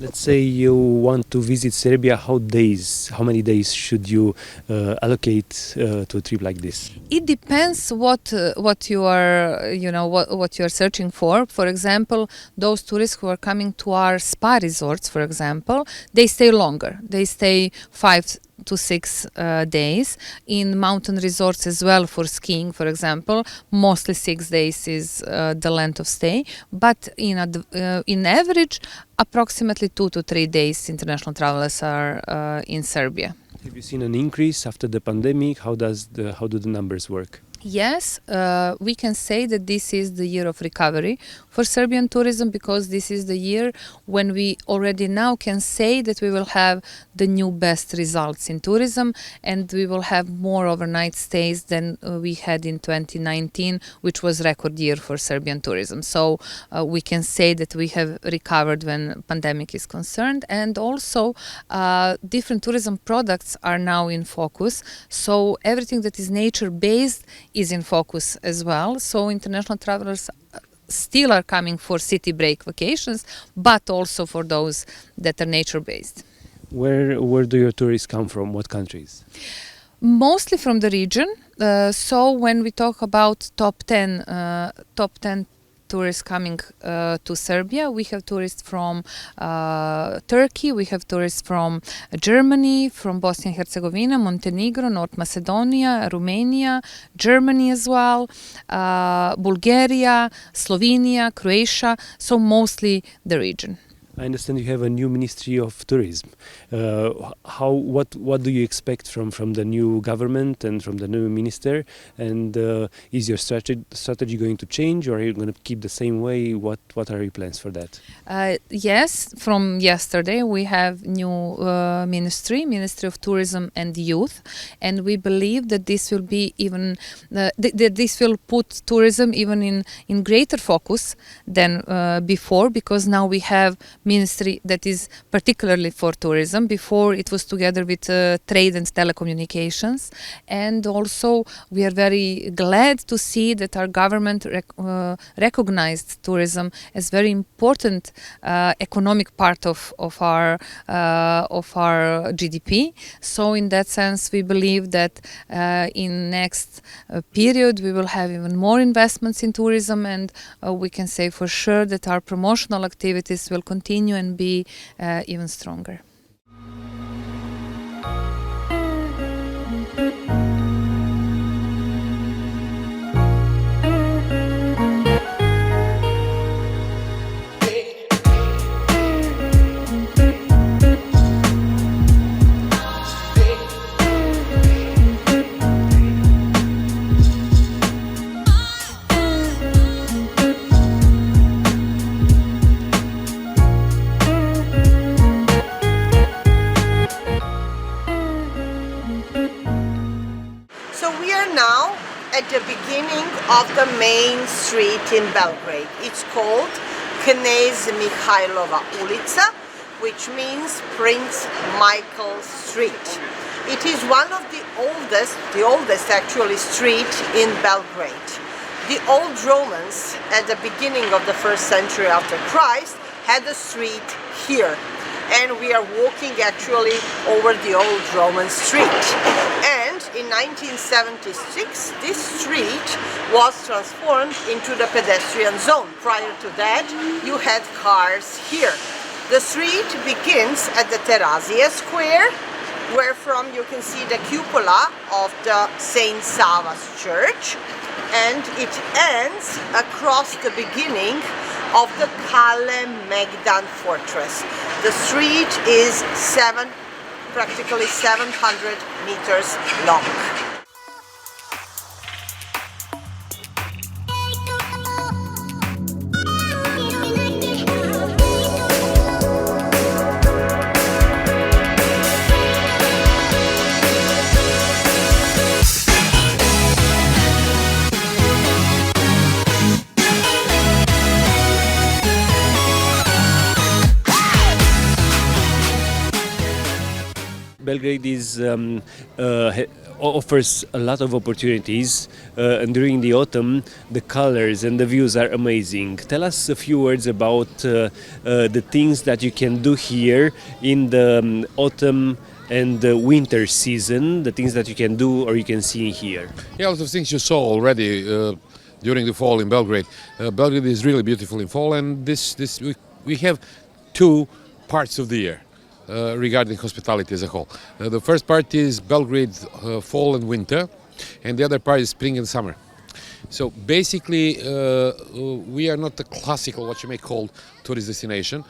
Let's say you want to visit Serbia. How many days should you allocate to a trip like this? It depends what you are, what you are searching for. For example, those tourists who are coming to our spa resorts, for example, they stay longer. They stay 5 to 6 days. In mountain resorts as well, for skiing, for example, mostly 6 days is the length of stay. But in average, approximately 2 to 3 days international travelers are in Serbia. Have you seen an increase after the pandemic? How do the numbers work? Yes, we can say that this is the year of recovery for Serbian tourism, because this is the year when we already now can say that we will have the new best results in tourism, and we will have more overnight stays than we had in 2019, which was record year for Serbian tourism. So we can say that we have recovered when pandemic is concerned, and also different tourism products are now in focus. So everything that is nature-based is in focus as well. So international travelers still are coming for city break vacations, but also for those that are nature-based. Where do your tourists come from? What countries? Mostly from the region. So when we talk about top 10 tourists coming to Serbia, we have tourists from Turkey, we have tourists from Germany, from Bosnia and Herzegovina, Montenegro, North Macedonia, Romania, Germany as well, Bulgaria, Slovenia, Croatia, so mostly the region. I understand you have a new Ministry of Tourism. What do you expect from the new government and from the new minister? And is your strategy going to change, or are you going to keep the same way? What are your plans for that? Yes, from yesterday we have new Ministry of Tourism and Youth, and we believe that this will be even that this will put tourism even in greater focus than before, because now we have ministry that is particularly for tourism. Before it was together with trade and telecommunications, and also we are very glad to see that our government recognized tourism as very important economic part of our GDP. So in that sense, we believe that in next period we will have even more investments in tourism, and we can say for sure that our promotional activities will continue and be even stronger. At the beginning of the main street in Belgrade. It's called Knez Mihajlova ulica, which means Prince Michael Street. It is one of the oldest actually street in Belgrade. The old Romans at the beginning of the 1st century after Christ had a street here. And we are walking actually over the old Roman street. And in 1976, this street was transformed into the pedestrian zone. Prior to that, you had cars here. The street begins at the Terazije Square, where from you can see the cupola of the Saint Sava's Church, and it ends across the beginning of the Kale Megdan Fortress. The street is practically 700 meters long. Belgrade is offers a lot of opportunities, and during the autumn the colors and the views are amazing. Tell us a few words about the things that you can do here in the autumn and the winter season, the things that you can do or you can see here. Yeah, a lot of things you saw already during the fall in Belgrade. Belgrade is really beautiful in fall, and we have two parts of the year regarding hospitality as a whole. The first part is Belgrade fall and winter, and the other part is spring and summer. So basically, we are not a classical, what you may call, tourist destination,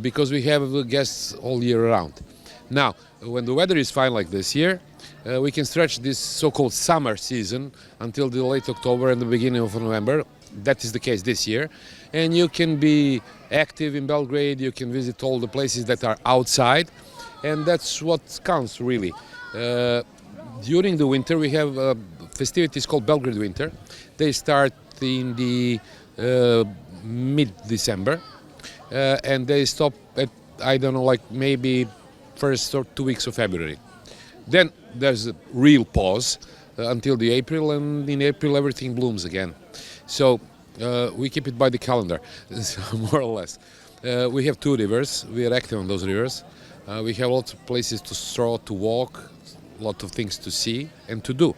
because we have guests all year round. Now, when the weather is fine like this year, we can stretch this so-called summer season until the late October and the beginning of November. That is the case this year. And you can be active in Belgrade, you can visit all the places that are outside, and that's what counts really. During the winter we have festivities called Belgrade Winter. They start in the mid-December and they stop at, I don't know, like maybe first or 2 weeks of February. Then there's a real pause until the April, and in April everything blooms again. So we keep it by the calendar, more or less. We have 2 rivers, we are active on those rivers. We have lots of places to stroll, to walk, a lot of things to see and to do.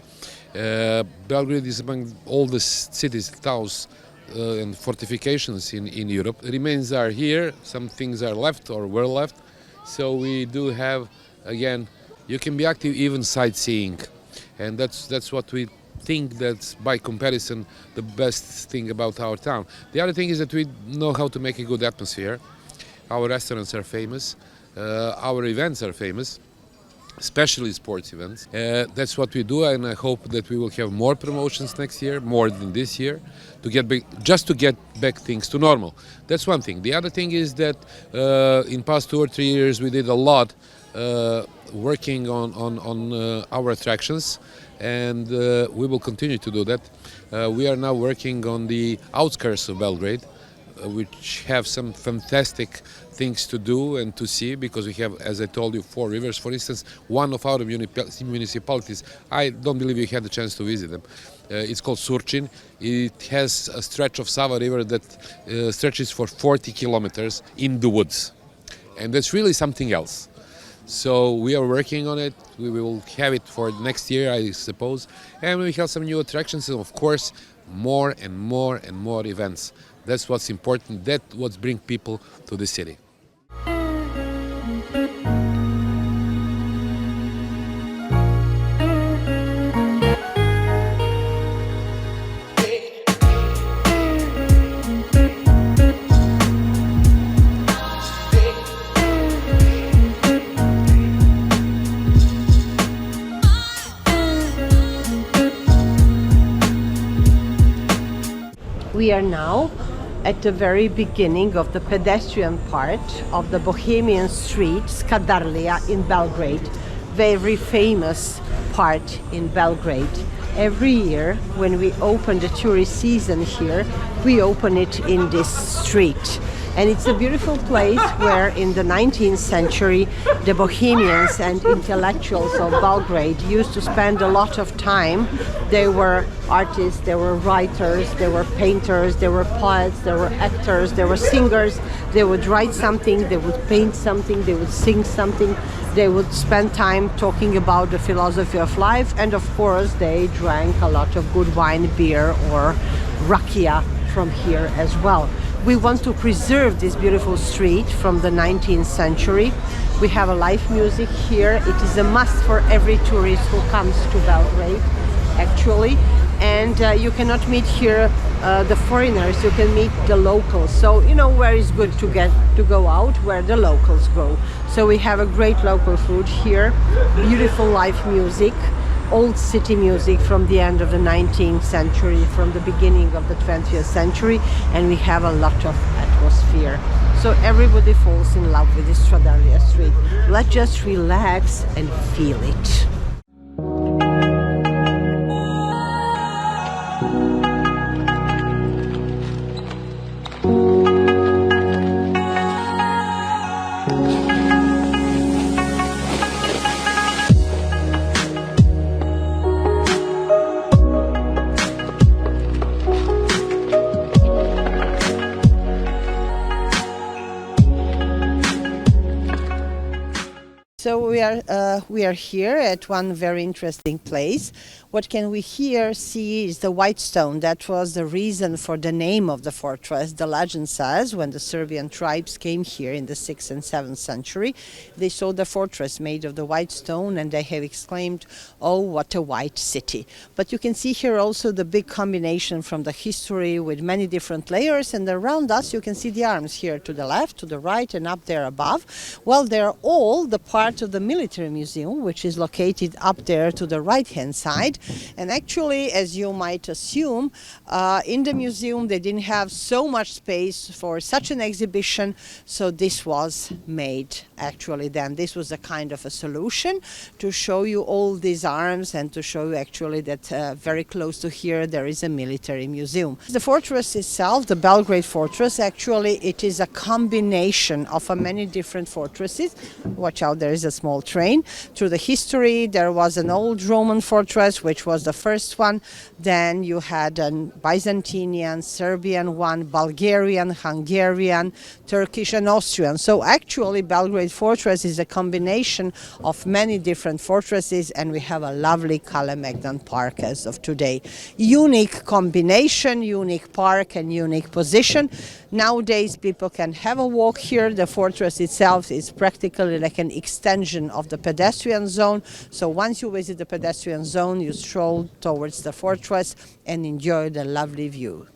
Belgrade is among all the cities, towns and fortifications in Europe. Remains are here, some things are left or were left. So we do have, again, you can be active even sightseeing, and that's what we think that's by comparison the best thing about our town. The other thing is that we know how to make a good atmosphere. Our restaurants are famous, our events are famous, especially sports events. That's what we do, and I hope that we will have more promotions next year, more than this year, to get back, just to get back things to normal. That's one thing. The other thing is that in past 2 or 3 years we did a lot working on our attractions, and we will continue to do that. We are now working on the outskirts of Belgrade, which have some fantastic things to do and to see, because we have, as I told you, 4 rivers. For instance, one of our municipalities, I don't believe you had the chance to visit them. It's called Surčin. It has a stretch of Sava River that stretches for 40 kilometers in the woods, and that's really something else. So we are working on it. We will have it for next year, I suppose, and we have some new attractions, and of course more and more and more events. That's what's important. That's what brings people to the city. We are now at the very beginning of the pedestrian part of the Bohemian street, Skadarlija in Belgrade. Very famous part in Belgrade. Every year when we open the tourist season here, we open it in this street. And it's a beautiful place where in the 19th century the Bohemians and intellectuals of Belgrade used to spend a lot of time. They were artists, they were writers, they were painters, they were poets, they were actors, they were singers. They would write something, they would paint something, they would sing something. They would spend time talking about the philosophy of life, and of course they drank a lot of good wine, beer or rachia from here as well. We want to preserve this beautiful street from the 19th century. We have a live music here. It is a must for every tourist who comes to Belgrade, actually. And you cannot meet here the foreigners, you can meet the locals. So you know where is good to go out, where the locals go. So we have a great local food here, beautiful live music, old city music from the end of the 19th century, from the beginning of the 20th century, and we have a lot of atmosphere. So everybody falls in love with this Skadarlija street. Let's just relax and feel it. So we are here at one very interesting place. What can we here see is the white stone. That was the reason for the name of the fortress. The legend says when the Serbian tribes came here in the 6th and 7th century, they saw the fortress made of the white stone and they have exclaimed, "Oh, what a white city." But you can see here also the big combination from the history with many different layers, and around us you can see the arms here to the left, to the right, and up there above. Well, they're all the part of the military museum, which is located up there to the right-hand side. And actually, as you might assume, in the museum they didn't have so much space for such an exhibition, so this was made actually then. This was a kind of a solution to show you all these arms and to show you actually that very close to here there is a military museum. The fortress itself, the Belgrade fortress, actually it is a combination of many different fortresses. Watch out, there is a small train. Through the history, there was an old Roman fortress, which was the first one. Then you had a Byzantinian, Serbian one, Bulgarian, Hungarian, Turkish and Austrian. So actually Belgrade fortress is a combination of many different fortresses, and we have a lovely Kalemegdan park as of today. Unique combination, unique park and unique position. Nowadays people can have a walk here. The fortress itself is practically like an extension of the pedestrian zone. So once you visit the pedestrian zone, you stroll towards the fortress and enjoy the lovely view.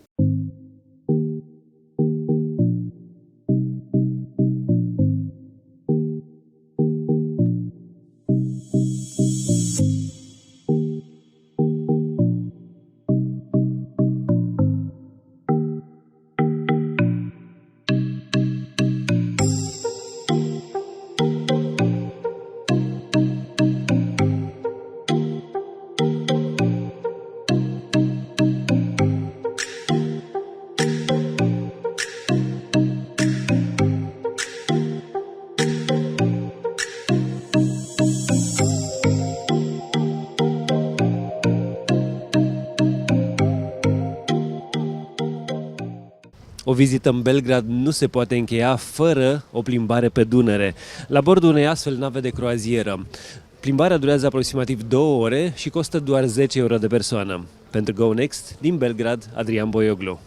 O vizită în Belgrad nu se poate încheia fără o plimbare pe Dunăre, la bordul unei astfel nave de croazieră. Plimbarea durează aproximativ 2 ore și costă doar 10 euro de persoană. Pentru GoNext, din Belgrad, Adrian Boioglu.